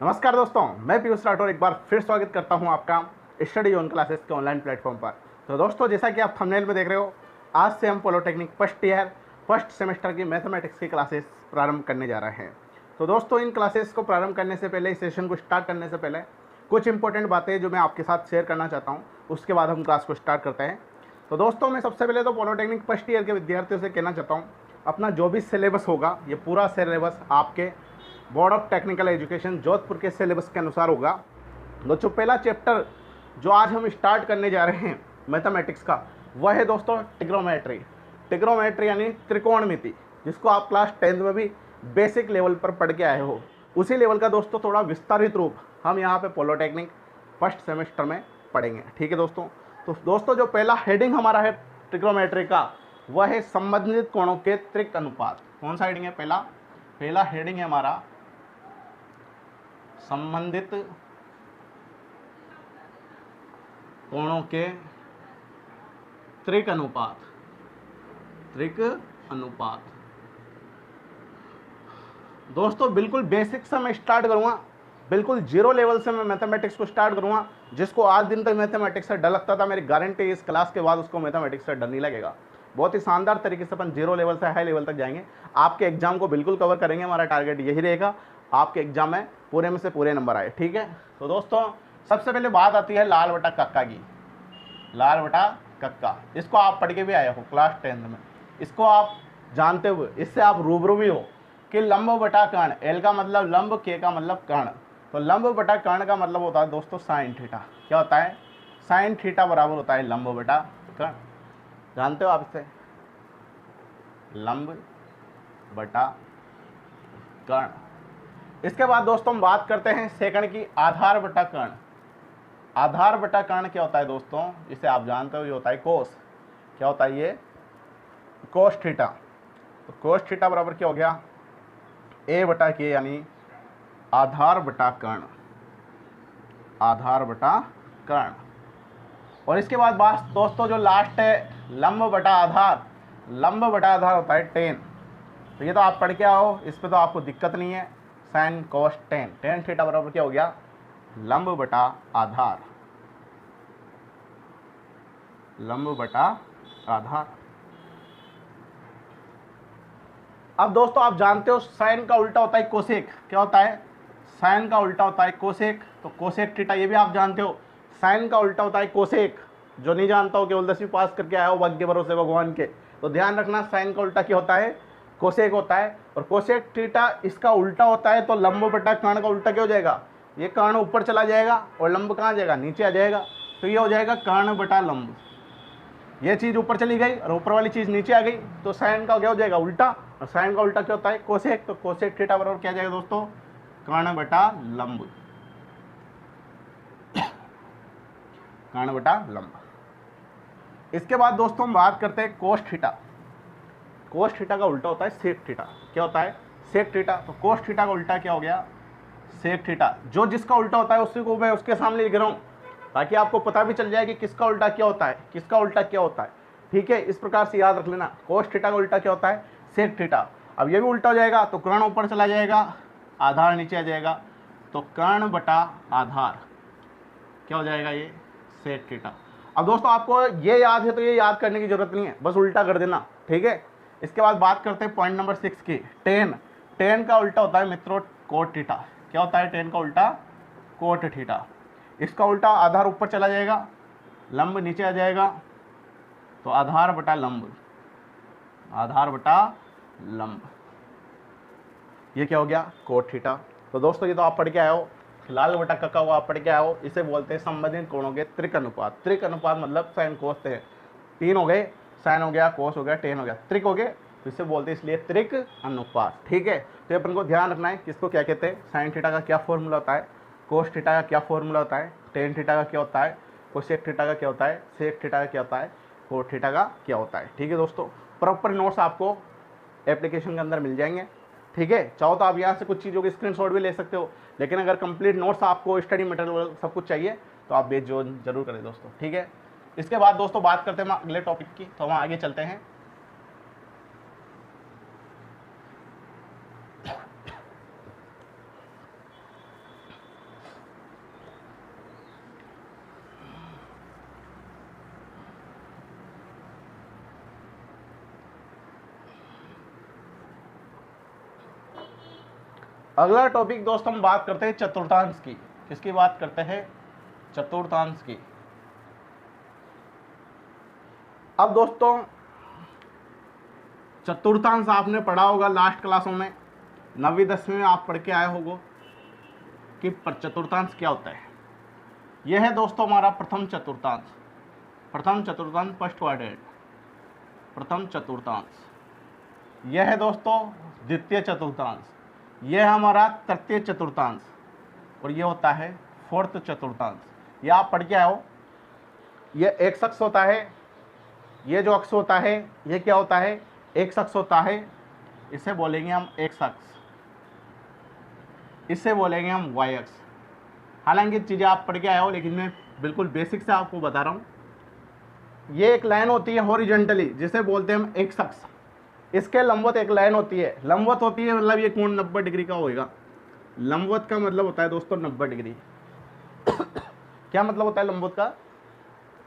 नमस्कार दोस्तों, मैं पीयूष राठौर एक बार फिर स्वागत करता हूं आपका स्टडी ऑन क्लासेस के ऑनलाइन प्लेटफॉर्म पर। तो दोस्तों, जैसा कि आप थंबनेल में देख रहे हो, आज से हम पॉलिटेक्निक फर्स्ट सेमेस्टर की मैथमेटिक्स की क्लासेस प्रारंभ करने जा रहे हैं। तो दोस्तों, इन क्लासेस को प्रारंभ करने से पहले, इस सेशन को स्टार्ट करने से पहले कुछ इंपॉर्टेंट बातें जो मैं आपके साथ शेयर करना चाहता हूँ, उसके बाद हम क्लास को स्टार्ट करते हैं। तो दोस्तों, मैं सबसे पहले तो पॉलिटेक्निक फर्स्ट ईयर के विद्यार्थियों से कहना चाहता हूँ, अपना जो भी सिलेबस होगा, ये पूरा सिलेबस आपके board of technical education Jodhpur के सिलेबस के अनुसार होगा। तो जो पहला चैप्टर जो आज हम स्टार्ट करने जा रहे हैं मैथमेटिक्स का, वह है दोस्तों ट्रिग्नोमेट्री। ट्रिग्नोमेट्री यानी त्रिकोणमिति, जिसको आप क्लास 10th में भी बेसिक लेवल पर पढ़ के आए हो, उसी लेवल का दोस्तों थोड़ा विस्तारित रूप हम यहाँ पे पॉलिटेक्निक फर्स्ट सेमेस्टर में पढ़ेंगे। ठीक है दोस्तों। तो दोस्तों, जो पहला हेडिंग हमारा है ट्रिग्नोमेट्री का, वह है संबंधित कोणों के त्रिक अनुपात। कौन सा हेडिंग है? पहला हेडिंग है हमारा संबंधित कोणों के त्रिक अनुपात। दोस्तों, बिल्कुल बेसिक से मैं स्टार्ट करूंगा, बिल्कुल जीरो लेवल से मैं मैथमेटिक्स को स्टार्ट करूंगा। जिसको आज दिन तक मैथमेटिक्स से डर लगता था, मेरी गारंटी इस क्लास के बाद उसको मैथमेटिक्स से डर नहीं लगेगा। बहुत ही शानदार तरीके से अपन जीरो लेवल से हाई लेवल तक जाएंगे। आपके एग्जाम को बिल्कुल कवर करेंगे, हमारा टारगेट यही रहेगा, आपके एग्जाम में पूरे में से पूरे नंबर आए। ठीक है। तो दोस्तों, सबसे पहले बात आती है लाल बटा कक्का की। लाल बटा कक्का, इसको आप पढ़ के भी आए हो क्लास 10th में, इसको आप जानते हुए, इससे आप रूबरू भी हो कि लंब बटा कर्ण, एल का मतलब लंब, के का मतलब कर्ण। तो लंब बटा कर्ण का मतलब होता है दोस्तों साइन थीटा। क्या होता है? साइन थीटा बराबर होता है लंब बटा कर्ण। जानते हो आप इसे? लंब बटा कर्ण। इसके बाद दोस्तों हम बात करते हैं सेकंड की, आधार बटा कर्ण। आधार बटा कर्ण क्या होता है दोस्तों? इसे आप जानते हो, ये होता है कोस। क्या होता है ये? Cos theta. तो कोस थीटा बराबर क्या हो गया? ए बटा के, यानी आधार बटा कर्ण। आधार बटा कर्ण। और इसके बाद बात दोस्तों जो लास्ट है, लंब बटा आधार। लंब बटा आधार होता है टेन। तो ये तो आप पढ़ के आओ, इस पे तो आपको दिक्कत नहीं है। Sine cos ten, tan theta बराबर क्या हो गया? लंब बटा आधार। लंब बटा आधार। अब दोस्तों, आप जानते हो साइन का उल्टा होता है कोसेक। क्या होता है? साइन का उल्टा होता है कोसेक। तो कोसेक थीटा, ये भी आप जानते हो, साइन का उल्टा होता है कोसेक। जो नहीं जानता हो, केवल 10वीं पास करके आया हो भाग्य भरोसे भगवान के, तो ध्यान रखना, साइन का उल्टा क्या होता है? कोसेक होता है। और कोसेक थीटा इसका उल्टा होता है, तो लंब बटा कर्ण का उल्टा क्या हो जाएगा? ये कर्ण ऊपर चला जाएगा और लंब कहाँ जाएगा? नीचे आ जाएगा। तो ये हो जाएगा कर्ण बटा लंब। ये चीज़ ऊपर चली गई और ऊपर वाली चीज़ नीचे आ गई, तो साइन का क्या हो जाएगा? उल्टा। और साइन का उल्टा क्या होता है? कोसेक। तो कोसेक थीटा बराबर क्या जाएगा दोस्तों? कर्ण बटा लंब। कर्ण बटा लंब। इसके बाद दोस्तों हम बात करते हैं कोस थीटा। कोस थीटा का उल्टा होता है सेक थीटा। क्या होता है? Sec theta. तो कोस थीटा का उल्टा क्या हो गया? Sec theta. जो जिसका उल्टा होता है उसी को मैं उसके सामने लिख रहा हूँ, ताकि आपको पता भी चल जाए कि किसका उल्टा क्या होता है, किसका उल्टा क्या होता है। ठीक है, इस प्रकार से याद रख लेना। कोस थीटा का उल्टा क्या होता है? Sec theta. अब ये भी उल्टा हो जाएगा, तो कर्ण ऊपर चला जाएगा, आधार नीचे आ जाएगा, तो कर्ण बटा आधार क्या हो जाएगा? ये सेक थीटा। अब दोस्तों, आपको ये याद है तो ये याद करने की जरूरत नहीं है, बस उल्टा कर देना। ठीक है। इसके बाद बात करते हैं पॉइंट नंबर 6 की, टेन। टेन का उल्टा होता है मित्रों कोट थीटा। क्या होता है टेन का उल्टा? Cot theta. इसका उल्टा आधार ऊपर चला जाएगा, लंब नीचे आ जाएगा, तो आधार बटा लंब। आधार बटा लंब, ये क्या हो गया? Cot theta. तो दोस्तों, ये तो आप पढ़ के आए हो, लाल बटा कक्का को आप पढ़ के आए हो। इसे बोलते हैं संबंधित कोणों के त्रिक अनुपात। त्रिक अनुपात मतलब साइन कोस थे, तीन हो गए, साइन हो गया, कोस हो गया, टेन हो गया, त्रिक हो गए, तो इसे बोलते हैं इसलिए त्रिक अनुपात। ठीक है। तो अपन को ध्यान रखना है किसको क्या कहते हैं। साइन थीटा का क्या फॉर्मूला होता है, कोस थीटा का क्या फॉर्मूला होता है, टेन थीटा का क्या होता है, कोसेक थीटा का क्या होता है, सेक थीटा का क्या होता है, कोट थीटा का क्या होता है। ठीक है दोस्तों, प्रॉपर नोट्स आपको एप्लीकेशन के अंदर मिल जाएंगे। ठीक है। चाहो तो आप यहाँ से कुछ चीज़ों के स्क्रीनशॉट भी ले सकते हो, लेकिन अगर कंप्लीट नोट्स आपको, स्टडी मटेरियल सब कुछ चाहिए, तो आप बेच जरूर करें दोस्तों। ठीक है। इसके बाद दोस्तों बात करते हैं हम अगले टॉपिक की, तो हम आगे चलते हैं। अगला टॉपिक दोस्तों हम बात करते हैं चतुर्थांश की। किसकी बात करते हैं? चतुर्थांश की। अब दोस्तों चतुर्थांश आपने पढ़ा होगा लास्ट क्लासों में, 9वीं 10वीं में आप पढ़ के आए होंगे कि चतुर्थांश क्या होता है। यह है दोस्तों हमारा प्रथम चतुर्थांश। प्रथम चतुर्थांश फर्स्ट क्वाड्रेंट, प्रथम चतुर्थांश। यह है दोस्तों द्वितीय चतुर्थांश। यह है हमारा तृतीय चतुर्थांश और यह होता है फोर्थ चतुर्थांश। यह आप पढ़ के आओ। यह एक अक्ष होता है, यह जो अक्ष होता है यह क्या होता है? एक अक्ष होता है। इसे बोलेंगे हम एक्स अक्ष, इसे बोलेंगे हम वाई अक्ष। हालांकि चीज़ें आप पढ़ के आए हो, लेकिन मैं बिल्कुल बेसिक से आपको बता रहा हूँ। ये एक लाइन होती है हॉरिजॉन्टली, जिसे बोलते हैं हम एक्स अक्ष। इसके लंबवत एक लाइन होती है। लंबवत होती है मतलब ये कोण 90 डिग्री का होएगा। लंबवत का मतलब होता है दोस्तों 90 डिग्री। क्या मतलब होता है लंबवत का?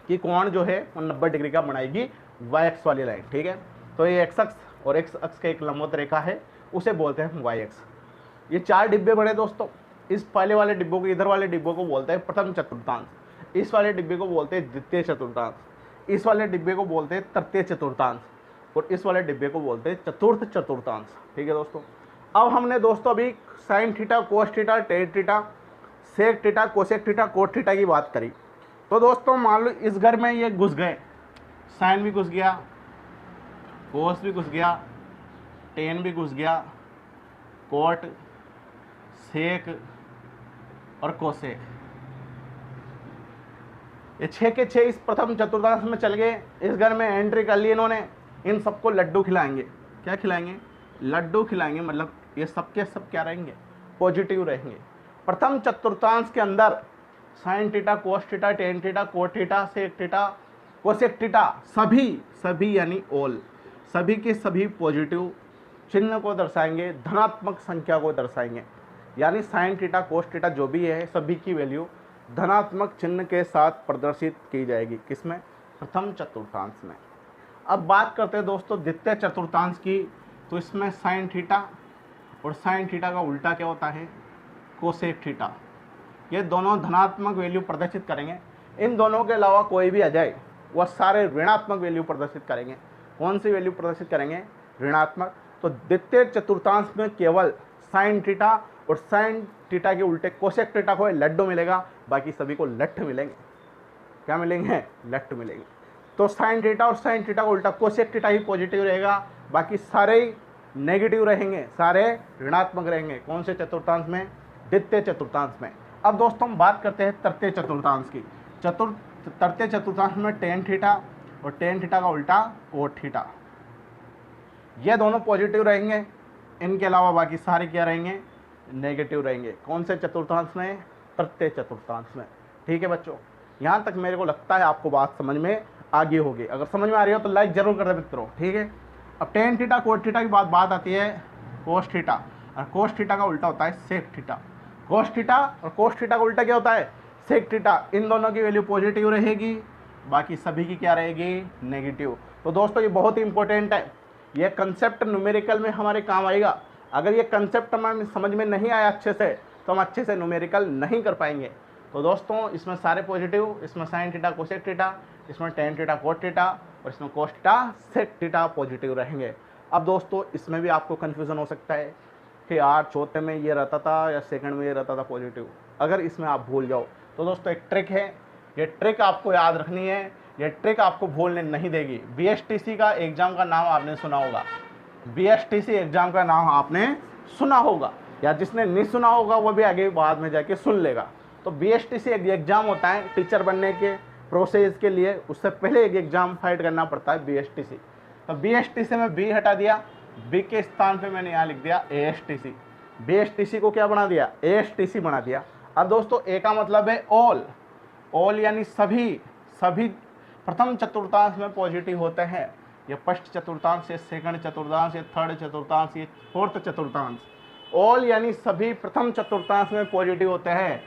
कि कोण जो है वो 90 डिग्री का बनाएगी वाई अक्ष वाली लाइन। ठीक है, तो ये एक्स अक्ष और एक्स अक्ष का एक लंबवत रेखा है, उसे बोलते हैं हम वाई अक्ष। ये 4 डिब्बे बने दोस्तों। इस पहले वाले डिब्बों को, इधर वाले डिब्बों को बोलते हैं प्रथम चतुर्थांश। इस वाले डिब्बे को बोलते हैं द्वितीय चतुर्थांश। इस वाले डिब्बे को बोलते हैं तृतीय चतुर्थांश और इस वाले डिब्बे को बोलते हैं चतुर्थ चतुर्थांश। ठीक है दोस्तों। अब हमने दोस्तों अभी sine theta, cos theta, tan theta, sec theta, cosec theta, cot theta की बात करी। तो दोस्तों मान लो इस घर में ये घुस गए, साइन भी घुस गया, कोस भी घुस गया, टेन भी घुस गया, कोट, सेक और कोसेक। ये 6 के 6 इस प्रथम चतुर्थांश में चल गए। इस घर में एंट्री कर ली इन्होंने। इन सबको लड्डू खिलाएंगे। क्या खिलाएंगे? लड्डू खिलाएंगे। मतलब ये सबके सब क्या रहेंगे? पॉजिटिव रहेंगे। प्रथम चतुर्थांश के अंदर sine theta, cos theta, tan theta, cot theta, sec theta, cosec theta, सभी यानी ऑल, सभी के सभी पॉजिटिव चिन्ह को दर्शाएंगे, धनात्मक संख्या को दर्शाएंगे। यानी साइन थीटा, कोस थीटा जो भी है सभी की वैल्यू धनात्मक चिन्ह के साथ प्रदर्शित की जाएगी। किसमें? प्रथम चतुर्थांश में। अब बात करते हैं दोस्तों द्वितीय चतुर्थांश की। तो इसमें साइन थीटा और साइन थीटा का उल्टा क्या होता है? Cosec theta. ये दोनों धनात्मक वैल्यू प्रदर्शित करेंगे। इन दोनों के अलावा कोई भी आ जाए वह सारे ऋणात्मक वैल्यू प्रदर्शित करेंगे। कौन सी वैल्यू प्रदर्शित करेंगे? ऋणात्मक। तो द्वितीय चतुर्थांश में केवल साइन थीटा और साइन थीटा के उल्टे कोसेक थीटा को लड्डू मिलेगा, बाकी सभी को लट्ठ मिलेंगे। क्या मिलेंगे? लट्ठ मिलेंगे। तो साइन थीटा और साइन थीटा का उल्टा कोसेक थीटा ही पॉजिटिव रहेगा, बाकी सारे नेगेटिव रहेंगे, सारे ऋणात्मक रहेंगे। कौन से चतुर्थांश में? द्वितीय चतुर्थांश में। अब दोस्तों हम बात करते हैं तृतीय चतुर्थांश की। तृतीय चतुर्थांश में टेन थीटा और टेन थीटा का उल्टा कोट थीटा, ये दोनों पॉजिटिव रहेंगे। इनके अलावा बाकी सारे क्या रहेंगे? नेगेटिव रहेंगे। कौन से चतुर्थांश में? तृतीय चतुर्थांश में। ठीक है बच्चों, यहाँ तक मेरे को लगता है आपको बात समझ में आ गई होगी। अगर समझ में आ रही हो तो लाइक जरूर कर दे मित्रों। ठीक है, अब टेन थीटा कोट थीटा की बात आती है कोस थीटा, और कोस थीटा का उल्टा होता है सेक थीटा। कोस थीटा और कोस थीटा का उल्टा क्या होता है? Sec theta. इन दोनों की वैल्यू पॉजिटिव रहेगी, बाकी सभी की क्या रहेगी? नेगेटिव। तो दोस्तों ये बहुत ही इंपॉर्टेंट है। ये कंसेप्ट न्यूमेरिकल में हमारे काम आएगा। अगर ये कंसेप्ट हमें समझ में नहीं आया अच्छे से, तो हम अच्छे से न्यूमेरिकल नहीं कर पाएंगे। तो दोस्तों इसमें सारे पॉजिटिव, इसमें साइन थीटा कोसेक थीटा, इसमें टेन थीटा कोट थीटा और इसमें cos theta sec theta positive रहेंगे। अब दोस्तों इसमें भी आपको कन्फ्यूज़न हो सकता है कि यार चौथे में ये रहता था या सेकंड में ये रहता था पॉजिटिव। अगर इसमें आप भूल जाओ तो दोस्तों एक ट्रिक है, ये ट्रिक आपको याद रखनी है, ये ट्रिक आपको भूलने नहीं देगी। BSTC का एग्ज़ाम का नाम आपने सुना होगा, BSTC एग्ज़ाम का नाम आपने सुना होगा, या जिसने नहीं सुना होगा वो भी आगे बाद में जाके सुन लेगा। तो BSTC एक एग्ज़ाम होता है टीचर बनने के प्रोसेस के लिए, उससे पहले एक एग्ज़ाम फाइट करना पड़ता है BSTC। तो BSTC में B हटा दिया, B के स्थान पे मैंने यहाँ लिख दिया ASTC। BSTC को क्या बना दिया? ASTC बना दिया। अब दोस्तों A का मतलब है ऑल, ऑल यानी सभी प्रथम चतुर्थांश में पॉजिटिव होते हैं। ये फर्स्ट चतुर्थांश, ये सेकंड चतुर्थांश, ये थर्ड चतुर्थांश, ये फोर्थ चतुर्थांश। ऑल यानी सभी प्रथम चतुर्थांश में पॉजिटिव होते हैं।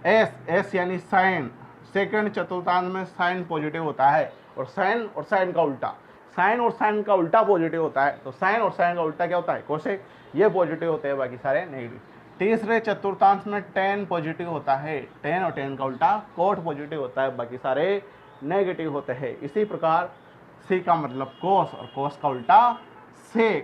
एस यानी साइन, सेकंड चतुर्थांश में साइन पॉजिटिव होता है, और साइन का उल्टा, साइन और साइन का उल्टा पॉजिटिव होता है। तो साइन और साइन का उल्टा क्या होता है? कोसेक। ये पॉजिटिव होते हैं, बाकी सारे नेगेटिव। तीसरे चतुर्थांश में tan पॉजिटिव होता है, tan और tan का उल्टा cot पॉजिटिव होता है, बाकी सारे नेगेटिव होते हैं। इसी प्रकार C का मतलब cos और cos का उल्टा sec,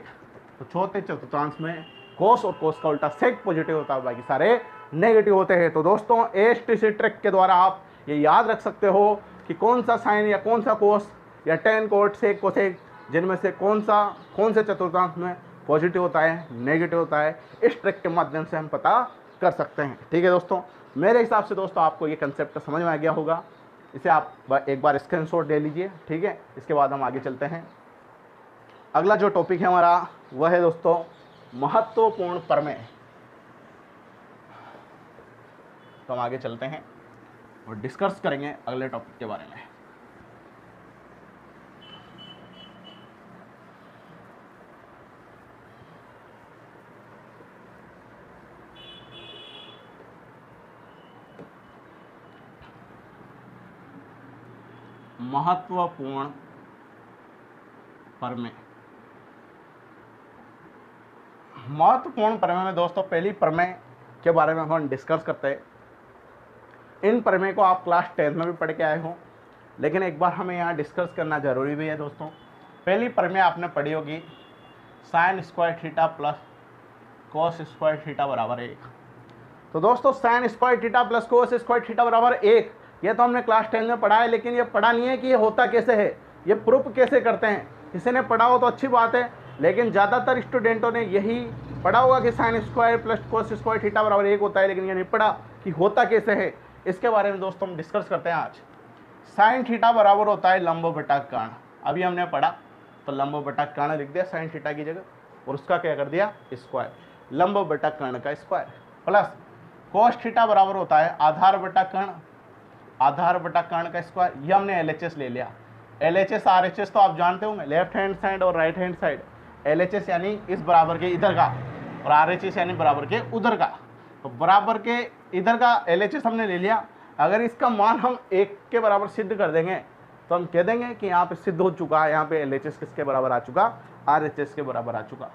तो चौथे चतुर्थांश में cos और cos का उल्टा sec पॉजिटिव होता है, बाकी सारे नेगेटिव होते हैं। तो दोस्तों ASTC ट्रिक के द्वारा आप ये याद रख सकते हो कि कौन सा साइन या कौन सा cos या tan cot sec cosec जिनमें से कौन से चतुर्थांश में पॉजिटिव होता है, नेगेटिव होता है, इस ट्रिक के माध्यम से हम पता कर सकते हैं। ठीक है दोस्तों, मेरे हिसाब से दोस्तों आपको ये कंसेप्ट समझ में आ गया होगा। इसे आप एक बार स्क्रीनशॉट ले लीजिए। ठीक है, इसके बाद हम आगे चलते हैं। अगला जो टॉपिक है हमारा वह है दोस्तों महत्वपूर्ण प्रमेय। तो हम आगे चलते हैं और डिस्कस करेंगे अगले टॉपिक के बारे में। महत्वपूर्ण प्रमेय। महत्वपूर्ण प्रमेय में दोस्तों पहली प्रमेय के बारे में हम डिस्कस करते हैं। इन प्रमेय को आप क्लास 10 में भी पढ़ के आए हो, लेकिन एक बार हमें यहाँ डिस्कस करना जरूरी भी है दोस्तों। पहली प्रमेय आपने पढ़ी होगी sine square theta plus cos square theta बराबर 1। तो दोस्तों sine square theta plus cos square theta बराबर 1 ये तो हमने क्लास 10 में पढ़ा है, लेकिन ये पढ़ा नहीं है कि ये होता कैसे है, ये प्रूफ कैसे करते हैं। किसी ने पढ़ा हो तो अच्छी बात है, लेकिन ज़्यादातर स्टूडेंटों ने यही पढ़ा होगा कि sine square plus cos square theta बराबर 1 होता है, लेकिन ये नहीं पढ़ा कि होता कैसे है। इसके बारे में दोस्तों हम डिस्कस करते हैं आज। साइन थीटा बराबर होता है लंब बटा कर्ण। अभी हमने पढ़ा तो लंब बटा कर्ण लिख दिया साइन थीटा की जगह, और उसका क्या कर दिया स्क्वायर, लंब बटा कर्ण का स्क्वायर, प्लस कॉस थीटा बराबर होता है आधार बटा कर्ण, आधार बटा कर्ण का स्क्वायर। ये हमने LHS ले लिया। LHS RHS तो आप जानते होंगे, लेफ्ट हैंड साइड और राइट हैंड साइड। LHS यानी इस बराबर के इधर का, और RHS यानी बराबर के उधर का। तो बराबर के इधर का LHS हमने ले लिया। अगर इसका मान हम 1 के बराबर सिद्ध कर देंगे तो हम कह देंगे कि यहाँ पे सिद्ध हो चुका है, यहाँ पे LHS किसके बराबर आ चुका, RHS के बराबर आ चुका।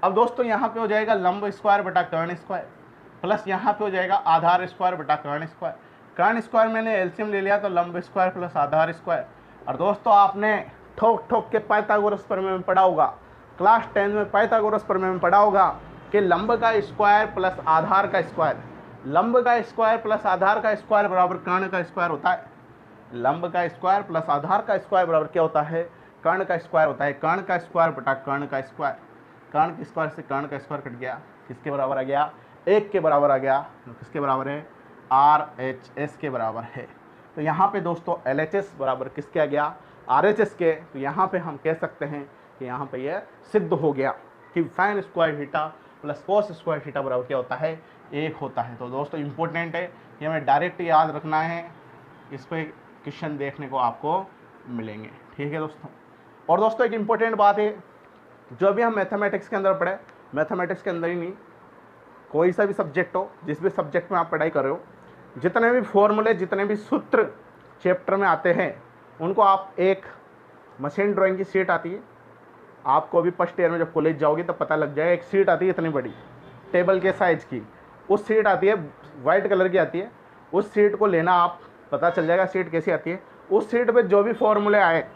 अब दोस्तों यहाँ पे हो जाएगा लंब स्क्वायर बटा कर्ण स्क्वायर, प्लस यहाँ पे हो जाएगा आधार स्क्वायर बटा कर्ण स्क्वायर। कर्ण स्क्वायर मैंने एलसीएम ले लिया तो लंब स्क्वायर प्लस आधार स्क्वायर। और दोस्तों आपने ठोक ठोक के पाइथागोरस प्रमेय में पढ़ा होगा, क्लास 10 में पाइथागोरस प्रमेय में पढ़ा होगा कि लंब का स्क्वायर प्लस आधार का स्क्वायर, लंब का स्क्वायर प्लस आधार का स्क्वायर बराबर कर्ण का स्क्वायर होता है। लंब का स्क्वायर प्लस आधार का स्क्वायर बराबर क्या होता है, कर्ण का स्क्वायर होता है। कर्ण का स्क्वायर बटा कर्ण का स्क्वायर, कर्ण के स्क्वायर से कर्ण का स्क्वायर कट गया, किसके बराबर आ गया, 1 के बराबर आ गया। तो किसके बराबर है, RHS के बराबर है। तो यहाँ पे दोस्तों LHS बराबर किसके आ गया, RHS के। तो यहाँ पे हम कह सकते हैं कि यहाँ पे ये सिद्ध हो गया कि sine square theta plus cos square theta बराबर क्या होता है, 1 होता है। तो दोस्तों इंपॉर्टेंट है, ये हमें डायरेक्ट याद रखना है, इस पर क्वेश्चन देखने को आपको मिलेंगे। ठीक है दोस्तों। और दोस्तों एक इम्पोर्टेंट बात है, जो अभी हम मैथमेटिक्स के अंदर पढ़े, मैथमेटिक्स के अंदर ही नहीं, कोई सा भी सब्जेक्ट हो, जिस भी सब्जेक्ट में आप पढ़ाई कर रहे हो, जितने भी फॉर्मूले, जितने भी सूत्र चैप्टर में आते हैं, उनको आप एक मशीन ड्राइंग की शीट आती है, आपको अभी फर्स्ट ईयर में जब कॉलेज जाओगे तब पता लग जाएगा। एक शीट आती है इतनी बड़ी, टेबल के साइज की, उस शीट आती है, वाइट कलर की आती है। उस शीट को लेना, आप पता चल जाएगा शीट कैसी आती है। उस शीट पे जो भी फॉर्मूले आए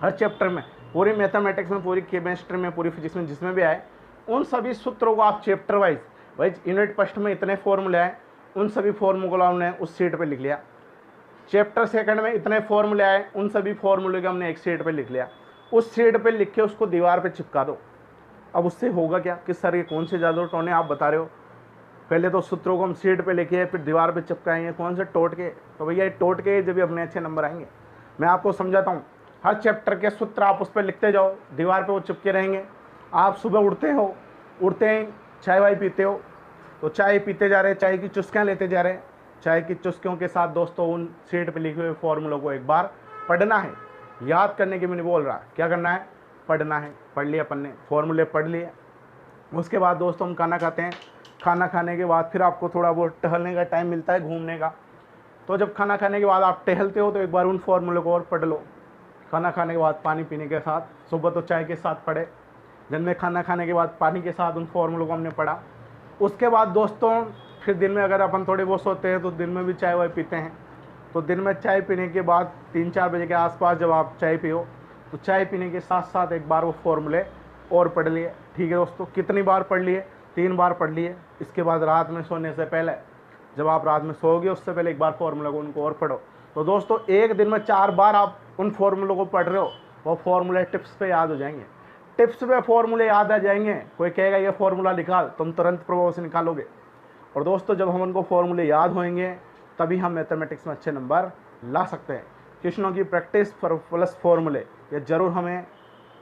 हर चैप्टर में, पूरी मैथमेटिक्स में, पूरी केमिस्ट्री में, पूरी फिजिक्स में, जिसमें भी आए, उन सभी सूत्रों को आप चैप्टर वाइज, भाई यूनिट फर्स्ट में इतने फॉर्मूले आए, उन सभी फॉर्मूला हमने उस शीट पे लिख लिया। चैप्टर सेकंड में इतने फॉर्मूले आए, उन सभी फॉर्मूले को हमने एक शीट पे लिख लिया। उस शीट पे लिख के उसको दीवार पे चिपका दो। अब उससे होगा क्या कि सर ये कौन से जादू टोने आप बता रहे हो, पहले तो सूत्रों को हम शीट पे लिखे फिर दीवार पे चिपकाएंगे, कौन से टोट के। तो भैया टोट के जब भी अपने अच्छे नंबर आएंगे। मैं आपको समझाता हूँ, हर चैप्टर के सूत्र आप उस पर लिखते जाओ, दीवार पर वो चिपके रहेंगे। आप सुबह उठते हो, उठते ही चाय वाय पीते हो, तो चाय पीते जा रहे, चाय की चुस्कियाँ लेते जा रहे, चाय की चुस्कियों के साथ दोस्तों उन शीट पे लिखे हुए फॉर्मूलों को एक बार पढ़ना है। याद करने की मैं नहीं बोल रहा, क्या करना है, पढ़ना है। पढ़ लिया अपन ने, फॉर्मूले पढ़ लिए। उसके बाद दोस्तों हम खाना खाते हैं। खाना खाने के बाद फिर आपको थोड़ा बहुत टहलने का टाइम मिलता है, घूमने का। तो जब खाना खाने के बाद आप टहलते हो तो एक बार उन फॉर्मूलों को और पढ़ लो। खाना खाने के बाद पानी पीने के साथ, सुबह तो चाय के साथ पढ़े, दिन में खाना खाने के बाद पानी के साथ उन फॉर्मूलों को हमने पढ़ा। उसके बाद दोस्तों फिर दिन में अगर अपन थोड़े बहुत सोते हैं तो दिन में भी चाय वाय पीते हैं। तो दिन में चाय पीने के बाद 3-4 बजे के आसपास जब आप चाय पियो तो चाय पीने के साथ साथ एक बार वो फॉर्मूले और पढ़ लिए। ठीक है दोस्तों, कितनी बार पढ़ लिए? 3 बार पढ़ लिए। इसके बाद रात में सोने से पहले, जब आप रात में सोओगे उससे पहले एक बार फॉर्मूला को उनको और पढ़ो। तो दोस्तों एक दिन में 4 बार आप उन फॉर्मूलों को पढ़ रहे हो, वो फॉर्मूले टिप्स पे याद हो जाएंगे। टिप्स पे फॉर्मूले याद आ जाएंगे। कोई कहेगा ये फॉर्मूला निकाल, तुम तुरंत प्रभाव से निकालोगे। और दोस्तों जब हम उनको फॉर्मूले याद होंगे तभी हम मैथमेटिक्स में अच्छे नंबर ला सकते हैं। क्वेश्चनों की प्रैक्टिस प्लस फॉर्मूले, ये ज़रूर हमें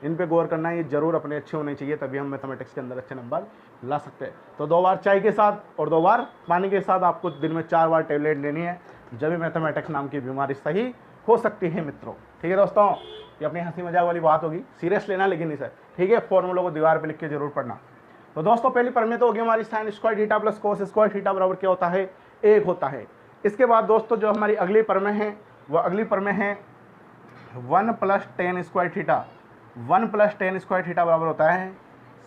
इन पे गौर करना है, ये ज़रूर अपने अच्छे होने चाहिए, तभी हम मैथमेटिक्स के अंदर अच्छे नंबर ला सकते हैं। तो 2 बार चाय के साथ और 2 बार पानी के साथ आपको दिन में 4 बार टेबलेट लेनी है, जब भी मैथमेटिक्स नाम की बीमारी सही हो सकती है मित्रों। ठीक है दोस्तों, ये अपनी हंसी मजाक वाली बात होगी, सीरियस लेना लेकिन इसे। ठीक है, फॉर्मूलों को दीवार पर लिख के जरूर पढ़ना। तो दोस्तों पहली प्रमेय तो होगी हमारी sine square theta plus cos square theta बराबर क्या होता है? 1 होता है। इसके बाद दोस्तों जो हमारी अगली प्रमेय है वह अगली प्रमेय है 1 + tan square theta. 1 + tan square theta बराबर होता है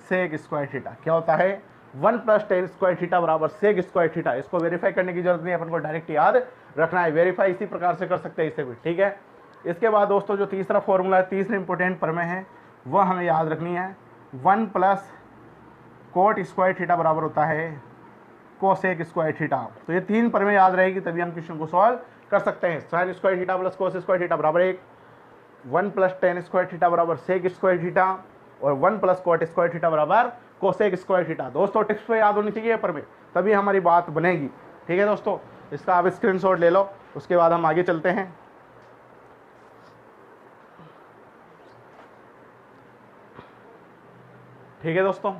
सेक स्क्वायर थीटा। क्या होता है? 1 + tan स्क्वायर थीटा बराबर सेक स्क्वायर थीटा। इसको वेरीफाई करने की जरूरत नहीं है, अपन को डायरेक्ट याद रखना है। वेरीफाई इसी प्रकार से कर सकते हैं इसे भी। ठीक है, इसके बाद दोस्तों जो तीसरा फॉर्मूला है, तीसरी इंपॉर्टेंट प्रमेय है, वह हमें याद रखनी है। 1 + कोट स्क्वायर थीटा बराबर होता है कोसेक स्क्वायर थीटा। तो ये 3 प्रमेय याद रहेगी तभी हम क्वेश्चन को सॉल्व कर सकते हैं। Sine square theta plus cos square theta बराबर 1, 1 + tan स्क्वायर थीटा बराबर सेक स्क्वायर थीटा, और 1 + कोट स्क्वायर थीटा बराबर कोसेक स्क्वायर थीटा। दोस्तों टिप्स पे याद होनी चाहिए प्रमेय, तभी हमारी बात बनेगी। ठीक है दोस्तों, इसका आप स्क्रीनशॉट ले लो, उसके बाद हम आगे चलते हैं। ठीक है दोस्तों,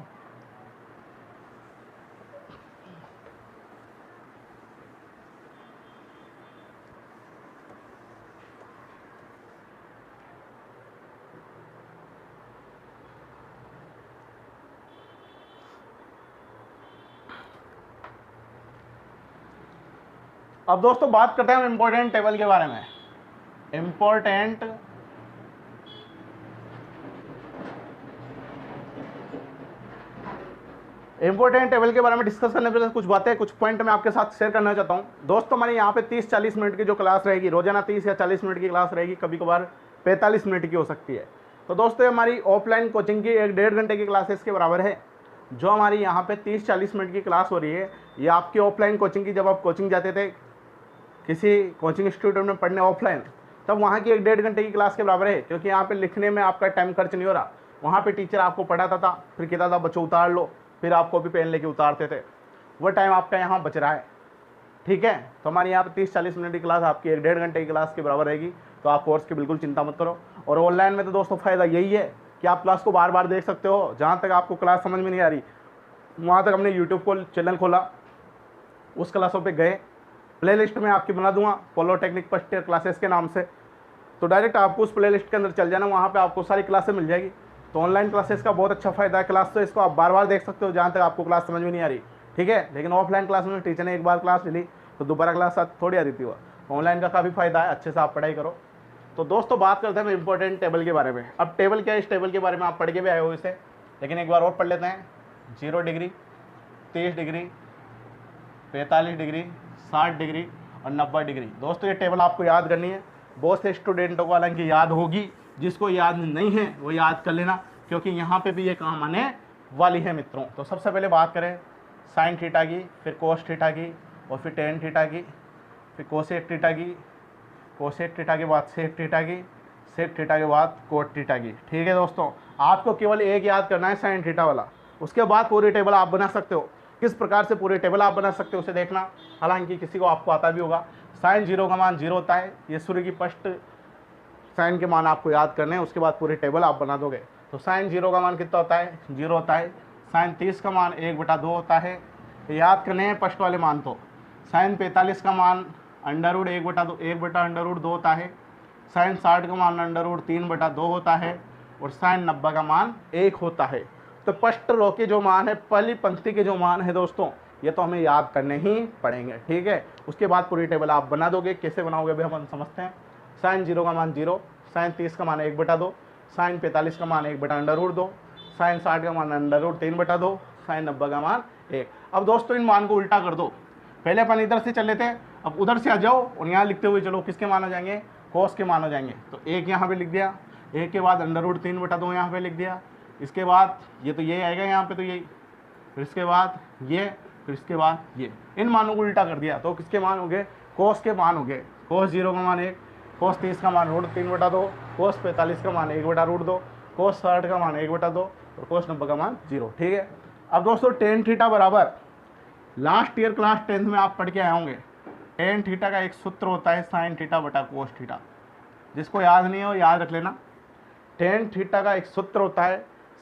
अब दोस्तों बात करते हैं हम इम्पोर्टेंट टेबल के बारे में। इम्पोर्टेंट टेबल के बारे में डिस्कस करने से कुछ बातें, कुछ पॉइंट मैं आपके साथ शेयर करना चाहता हूं। दोस्तों हमारे यहाँ पे 30-40 मिनट की जो क्लास रहेगी, रोजाना 30 या 40 मिनट की क्लास रहेगी, कभी कभार 45 मिनट की हो सकती है। तो दोस्तों हमारी ऑफलाइन कोचिंग की 1-1.5 घंटे की क्लासेस के बराबर है। जो हमारी यहाँ पे 30-40 मिनट की क्लास हो रही है, ये आपकी ऑफलाइन कोचिंग की, जब आप कोचिंग जाते थे किसी कोचिंग इंस्टीट्यूट में पढ़ने ऑफलाइन, तब वहाँ की 1-1.5 घंटे की क्लास के बराबर है। क्योंकि यहाँ पे लिखने में आपका टाइम खर्च नहीं हो रहा, वहाँ पे टीचर आपको पढ़ाता था, फिर कहता था बच्चों उतार लो, फिर आप कॉपी पेन लेके उतारते थे, वो टाइम आपका यहाँ बच रहा है। ठीक है, तो हमारे यहाँ पे 30-40 मिनट की क्लास आपकी 1-1.5 घंटे की क्लास के बराबर रहेगी। तो आप कोर्स की बिल्कुल चिंता मत करो। और ऑनलाइन में तो दोस्तों फ़ायदा यही है कि आप क्लास को बार बार देख सकते हो। जहाँ तक आपको क्लास समझ में नहीं आ रही, वहाँ तक हमने यूट्यूब को चैनल खोला, उस क्लासों पे गए, प्लेलिस्ट में आपकी बना दूंगा पॉलिटेक्निक फर्स्ट ईयर क्लासेस के नाम से, तो डायरेक्ट आपको उस प्लेलिस्ट के अंदर चल जाना, वहाँ पे आपको सारी क्लासेस मिल जाएगी। तो ऑनलाइन क्लासेस का बहुत अच्छा फायदा है। क्लास तो इसको आप बार बार देख सकते हो जहाँ तक आपको क्लास समझ में नहीं आ रही। ठीक है, लेकिन ऑफलाइन क्लास में टीचर ने एक बार क्लास ली तो दोबारा क्लास थोड़ी आ रही थी। वो ऑनलाइन का काफ़ी फायदा है, अच्छे से आप पढ़ाई करो। तो दोस्तों बात करते हैं इंपॉर्टेंट टेबल के बारे में। अब टेबल क्या है, इस टेबल के बारे में आप पढ़ के भी आए हो इसे, लेकिन एक बार और पढ़ लेते हैं। 0 डिग्री, 30 डिग्री, 45 डिग्री, 60 डिग्री और 90 डिग्री। दोस्तों ये टेबल आपको याद करनी है। बहुत से स्टूडेंटों को हालांकि याद होगी, जिसको याद नहीं है वो याद कर लेना, क्योंकि यहाँ पे भी ये काम आने वाली है मित्रों। तो सबसे पहले बात करें साइन थीटा की, फिर कोस थीटा की, और फिर टेन थीटा की, फिर कोसेक थीटा की, कोसेक थीटा के बाद सेक थीटा की, सेक थीटा के बाद कोट थीटा की। ठीक है दोस्तों, आपको केवल एक याद करना है, साइन थीटा वाला। उसके बाद पूरी टेबल आप बना सकते हो। किस प्रकार से पूरी टेबल आप बना सकते हो उसे देखना, हालांकि किसी को आपको आता भी होगा। साइन 0 का मान 0 होता है, ये सूर्य की फर्स्ट साइन के मान आपको याद करने हैं, उसके बाद पूरी टेबल आप बना दोगे। तो साइन 0 का मान कितना होता है, 0 होता है। साइन 30 का मान 1/2 होता है, तो याद करने हैं फर्स्ट वाले मान। तो साइन 45 का मान अंडर रूट 1/√2 होता है। साइन 60 का मान अंडर रूट 3/2 होता है, और साइन 90 का मान 1 होता है। तो फर्स्ट रो के जो मान है, पहली पंक्ति के जो मान है दोस्तों, ये तो हमें याद करने ही पड़ेंगे। ठीक है, उसके बाद पूरी टेबल आप बना दोगे। कैसे बनाओगे भाई हम समझते हैं। साइन 0 का मान 0, साइन 30 का मान 1/2, साइन 45 का मान 1/√2, साइन 60 का मान अंडर रूट 3/2, साइन 90 का मान 1। अब दोस्तों इन मान को उल्टा कर दो, पहले अपन इधर से चले थे, अब उधर से आ जाओ और यहाँ लिखते हुए चलो, किसके मान हो जाएंगे, कोस के मान हो जाएंगे। तो 1 यहाँ पे लिख दिया, 1 के बाद √3/2 यहाँ पे लिख दिया, इसके बाद ये तो ये आएगा यहाँ पे, तो यही, फिर इसके बाद ये, फिर इसके बाद ये, इन मानों को उल्टा कर दिया तो किसके मान हो गए, कोस के मान हो गए। कोस 0 का मान 1, कोस 30 का मान √3/2, कोस 45 का मान 1/√2, कोस 60 का मान 1/2 और कोस 90 का मान 0। ठीक है। अब दोस्तों टेन थीटा बराबर, लास्ट ईयर क्लास 10th में आप पढ़ के आए होंगे, टेन थीटा का एक सूत्र होता है साइन थीटा बटा कोस थीटा। जिसको याद नहीं हो याद रख लेना, टेन थीटा का एक सूत्र होता है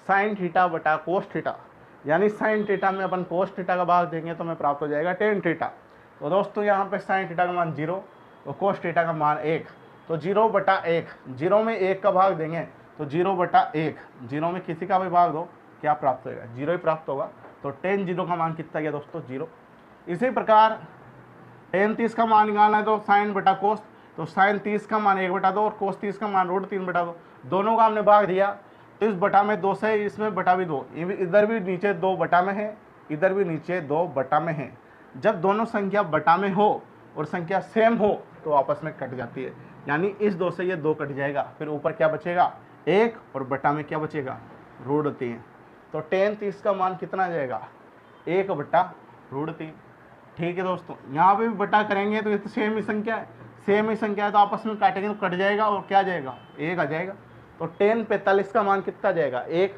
साइन थीटा बटा कोस थीटा, यानी साइन थीटा में अपन कोस थीटा का भाग देंगे तो हमें प्राप्त हो जाएगा टेन थीटा। तो दोस्तों यहाँ पे साइन थीटा का मान 0 और कोस थीटा का मान 1, तो 0/1, 0 में 1 का भाग देंगे तो 0/1, 0 में किसी का भी भाग दो क्या प्राप्त होगा, 0 ही प्राप्त होगा। तो टेन 0 का मान कितना गया दोस्तों, 0। इसी प्रकार टेन 30 का मान निकालना है तो साइन बटा कोस, तो साइन 30 का मान 1/2 और कोस 30 का मान √3/2, दोनों का हमने भाग दिया तो इस बटा में 2 से इसमें बटा भी 2, इधर भी नीचे 2 बटा में है, इधर भी नीचे 2 बटा में है। जब दोनों संख्या बटा में हो और संख्या सेम हो तो आपस में कट जाती है, यानी इस 2 से ये 2 कट जाएगा, फिर ऊपर क्या बचेगा 1 और बटा में क्या बचेगा √3। तो टेन 30 का मान कितना आ जाएगा 1/√3। ठीक है दोस्तों, यहाँ पे भी बटा करेंगे तो ये तो सेम ही संख्या है, सेम ही संख्या है तो आपस में काटेंगे तो कट जाएगा और क्या जाएगा 1 आ जाएगा। तो टेन 45 का मान कितना जाएगा 1।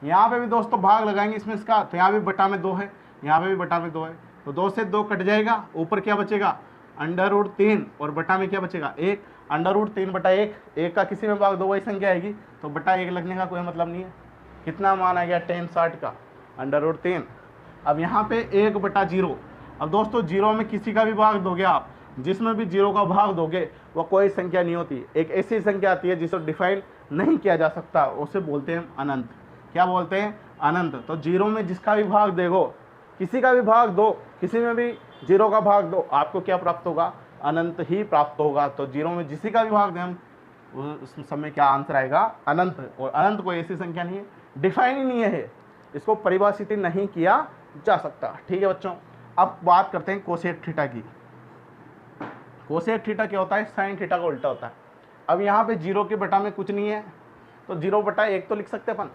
यहाँ पे भी दोस्तों भाग लगाएंगे इसमें इसका, तो यहाँ भी बटा में 2 है, यहाँ पे भी बटा में 2 है, तो 2 से 2 कट जाएगा, ऊपर क्या बचेगा √3 और बटा में क्या बचेगा 1, √3/1, 1 का किसी में भाग 2 वही संख्या आएगी, तो बटा 1 लगने का कोई मतलब नहीं है। कितना मान आ गया टेन 60 का √3। अब यहाँ पे 1/0, अब दोस्तों 0 में किसी का भी भाग दोगे आप, जिसमें भी 0 का भाग दोगे वो कोई संख्या नहीं होती, एक ऐसी संख्या आती है जिसे डिफाइन नहीं किया जा सकता, उसे बोलते हैं अनंत। क्या बोलते हैं अनंत। तो 0 में जिसका भी भाग देखो, किसी का भी भाग दो, किसी में भी 0 का भाग दो, आपको क्या प्राप्त होगा अनंत ही प्राप्त होगा। तो 0 में जिसी का भी भाग दें हम, उस समय क्या आंसर आएगा अनंत। और अनंत कोई ऐसी संख्या नहीं है, डिफाइन ही नहीं है, इसको परिभाषित ही नहीं किया जा सकता। ठीक है बच्चों, अब बात करते हैं कोसेक थीटा की। कोसेक थीटा क्या होता है, साइन थीटा का उल्टा होता है। अब यहाँ पे 0 के बटा में कुछ नहीं है तो 0/1 तो लिख सकते अपन,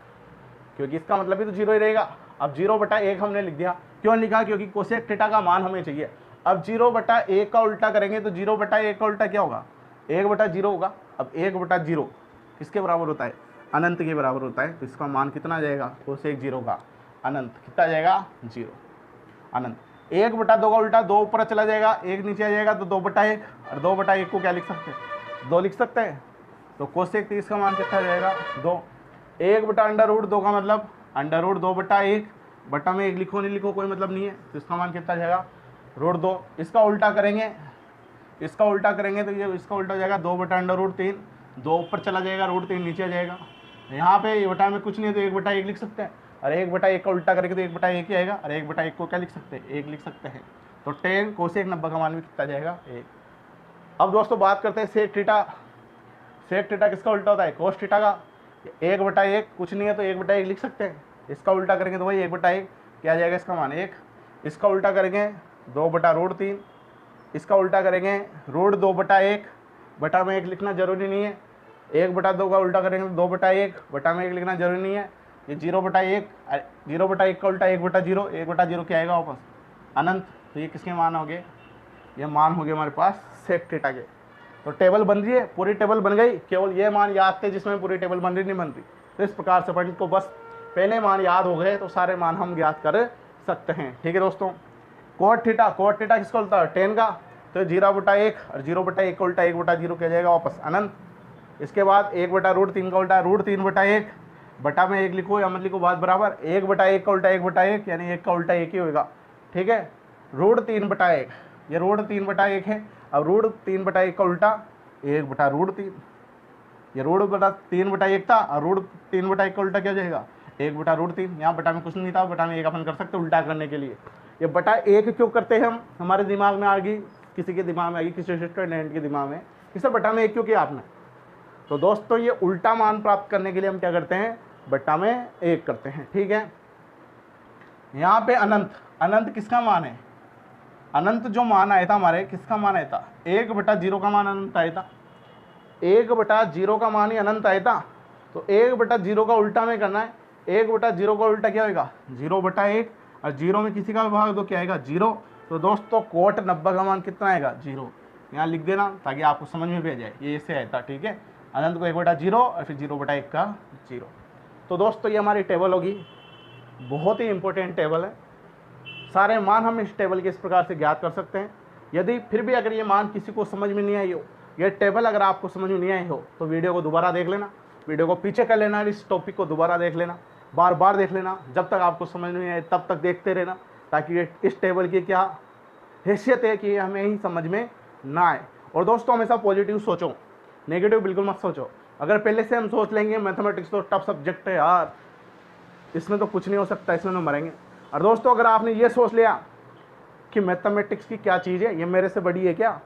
क्योंकि इसका मतलब भी तो 0 ही रहेगा। अब 0/1 हमने लिख दिया, क्यों लिखा, क्योंकि कोसेक थीटा का मान हमें चाहिए। अब 0/1 का उल्टा करेंगे तो 0/1 का उल्टा क्या होगा 1/0 होगा। अब 1/0 किसके बराबर होता है, अनंत के बराबर होता है, तो इसका मान कितना आ जाएगा कोसेक 0 का अनंत, कितना आ जाएगा 0 अनंत। 1/2 का उल्टा 2 ऊपर चला जाएगा, 1 नीचे आ जाएगा तो 2/1, और 2/1 को क्या लिख सकते हैं 2 लिख सकते हैं। तो कोसेक 30 का मान कितना आ जाएगा 2। 1/√2 का मतलब √2/1, बटा में 1 लिखो नहीं लिखो कोई मतलब नहीं है, तो इसका मान कितना आ जाएगा √2। इसका उल्टा करेंगे, इसका उल्टा करेंगे तो ये इसका उल्टा हो जाएगा 2/√3, 2 ऊपर चला जाएगा, √3 नीचे आ जाएगा। यहाँ पे बटा में कुछ नहीं है तो 1/1 लिख सकते हैं, और 1/1 का उल्टा करेंगे तो 1/1 ही आएगा, और 1/1 को क्या लिख सकते हैं 1 लिख सकते हैं। तो टेन कोसेक 90 का मान भी कितना जाएगा 1। अब दोस्तों बात करते हैं सेक थीटा। सेक थीटा किसका उल्टा होता है कोस थीटा का। 1/1 कुछ नहीं है तो 1/1 लिख सकते हैं, इसका उल्टा करेंगे तो वही 1/1 क्या जाएगा इसका मान 1। इसका उल्टा करेंगे 2/√3, इसका उल्टा करेंगे √2/1, बटा में 1 लिखना जरूरी नहीं है। 1/2 का उल्टा करेंगे तो 2/1, बटा में 1 लिखना जरूरी नहीं है। ये 0/1, 0/1 का उल्टा 1/0, 1/0 क्या आएगा वापस अनंत। तो ये किसके मान हो गए, ये मान हो गए हमारे पास सेक थीटा के। तो टेबल बन रही है, पूरी टेबल बन गई, केवल ये मान याद थे जिसमें पूरी टेबल बन रही नहीं बन रही। तो इस प्रकार से अपन को बस पहले मान याद हो गए तो सारे मान हम ज्ञात कर सकते हैं। ठीक है दोस्तों, कोट थीटा किसका उल्टा है टेन का, तो 0/1 और 0/1 का उल्टा 1/0 क्या जाएगा वापस अनंत। इसके बाद 1/√3 का उल्टा √3/1, बटा में 1 लिखो या मत लिखो बात बराबर। 1/1 का उल्टा 1/1, यानी 1 का उल्टा 1 ही होगा। ठीक है, √3/1, ये √3/1 है। अब √3/1 का उल्टा 1/√3, ये √3/1 था और √3/1 का उल्टा क्या हो जाएगा 1/√3। यहाँ बटा में कुछ नहीं था, बटा में 1 अपन कर सकते उल्टा करने के लिए। ये बटा 1 क्यों करते हैं हम, हमारे दिमाग में आ गई, किसी के दिमाग में आ गई, किसी स्टूडेंट के दिमाग में, इसे बटा में 1 क्यों किया आपने। तो दोस्तों ये उल्टा मान प्राप्त करने के लिए हम क्या करते हैं बटा में 1 करते हैं। ठीक है, यहाँ पे अनंत, अनंत किसका मान है, अनंत जो मान आया था हमारे, किसका मान आया था, 1/0 का मान अनंत आया था, 1/0 का मान ही अनंत आया था। तो 1/0 का उल्टा में करना है, 1/0 का उल्टा क्या होगा, 0/1, और 0 में किसी का भी भाग दो क्या आएगा, 0। तो दोस्तों कोट 90 का मान कितना आएगा, 0। यहाँ लिख देना ताकि आपको समझ में भी आ जाए, ये ऐसे आया था, ठीक है। अनंत को 1/0 और फिर 0/1 का 0। तो दोस्तों ये हमारी टेबल होगी, बहुत ही इंपॉर्टेंट टेबल है। सारे मान हम इस टेबल के इस प्रकार से ज्ञात कर सकते हैं। यदि फिर भी अगर ये मान किसी को समझ में नहीं आई हो, ये टेबल अगर आपको समझ में नहीं आई हो, तो वीडियो को दोबारा देख लेना, वीडियो को पीछे कर लेना, इस टॉपिक को दोबारा देख लेना, बार बार देख लेना, जब तक आपको समझ में नहीं आए तब तक देखते रहना, ताकि ये इस टेबल की क्या हैसियत है कि हमें ही समझ में ना आए। और दोस्तों हमेशा पॉजिटिव सोचो, नेगेटिव बिल्कुल मत सोचो। अगर पहले से हम सोच लेंगे मैथमेटिक्स तो टफ सब्जेक्ट है यार, इसमें तो कुछ नहीं हो सकता, इसमें तो मरेंगे। और दोस्तों अगर आपने ये सोच लिया कि मैथमेटिक्स की क्या चीज़ है, ये मेरे से बड़ी है क्या,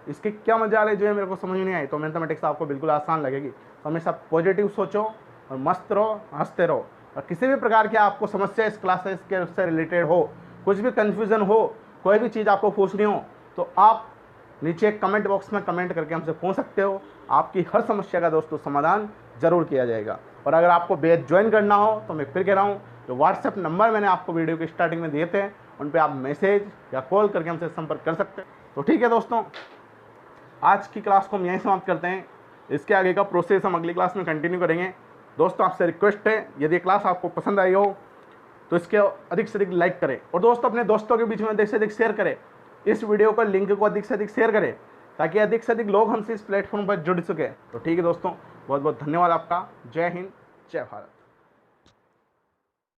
इसके क्या मजाल है जो है मेरे को समझ नहीं आई, तो मैथमेटिक्स आपको बिल्कुल आसान लगेगी। तो हमेशा पॉजिटिव सोचो और मस्त रहो, हंसते रहो। और किसी भी प्रकार की आपको समस्या इस क्लासेस के उससे रिलेटेड हो, कुछ भी कन्फ्यूज़न हो, कोई भी चीज़ आपको पूछनी हो, तो आप नीचे कमेंट बॉक्स में कमेंट करके हमसे पूछ सकते हो। आपकी हर समस्या का दोस्तों समाधान जरूर किया जाएगा। और अगर आपको बैच ज्वाइन करना हो तो मैं फिर कह रहा हूँ, जो व्हाट्सएप नंबर मैंने आपको वीडियो की स्टार्टिंग में दिए थे, उन पर आप मैसेज या कॉल करके हमसे संपर्क कर सकते हैं। तो ठीक है दोस्तों, आज की क्लास को हम यहीं समाप्त करते हैं। इसके आगे का प्रोसेस हम अगली क्लास में कंटिन्यू करेंगे। दोस्तों आपसे रिक्वेस्ट है, यदि क्लास आपको पसंद आई हो तो इसके अधिक से अधिक लाइक करें, और दोस्तों अपने दोस्तों के बीच में अधिक से अधिक शेयर करें। इस वीडियो का लिंक को अधिक से अधिक शेयर करें, ताकि अधिक से अधिक लोग हमसे इस प्लेटफॉर्म पर जुड़ सके। तो ठीक है दोस्तों, बहुत बहुत धन्यवाद आपका। जय हिंद, जय भारत।